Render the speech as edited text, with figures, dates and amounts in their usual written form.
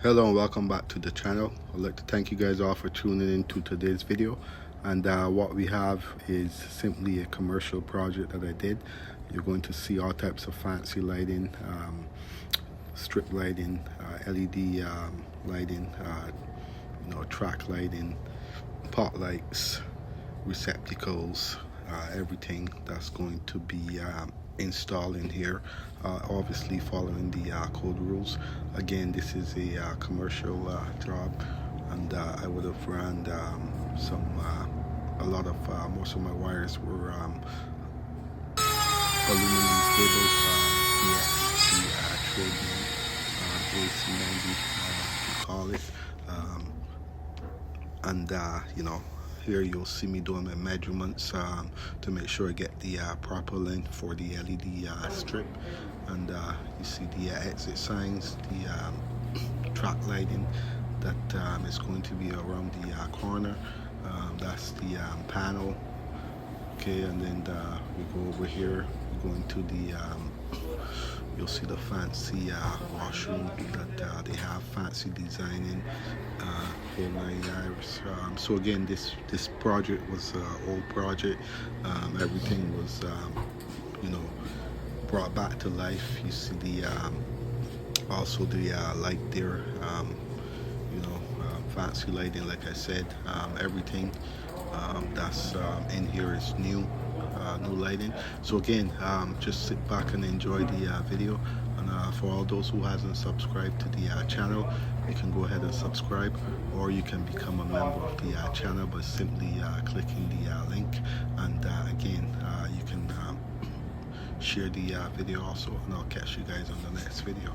Hello and welcome back to the channel. I'd like to thank you guys all for tuning in to today's video. And what we have is simply a commercial project that I did. You're going to see all types of fancy lighting, strip lighting, LED lighting, track lighting, pot lights, receptacles, everything that's going to be installed in here, obviously following the code rules. Again, this is a commercial job, and I would have ran most of my wires were aluminum cables, the AC90 to call it, and here you'll see me doing my measurements to make sure I get the proper length for the LED strip. And you see the exit signs, the track lighting that is going to be around the corner. That's the panel. Okay, and then we go over here, we go into the you'll see the fancy washroom that they have, fancy designing, whole nine yards. So again, this project was an old project. Everything was brought back to life. You see the also the light there, fancy lighting. Like I said, everything that's in here is new lighting. So again, just sit back and enjoy the video. And for all those who hasn't subscribed to the channel, you can go ahead and subscribe, or you can become a member of the channel by simply clicking the link. And again, you can share the video also, and I'll catch you guys on the next video.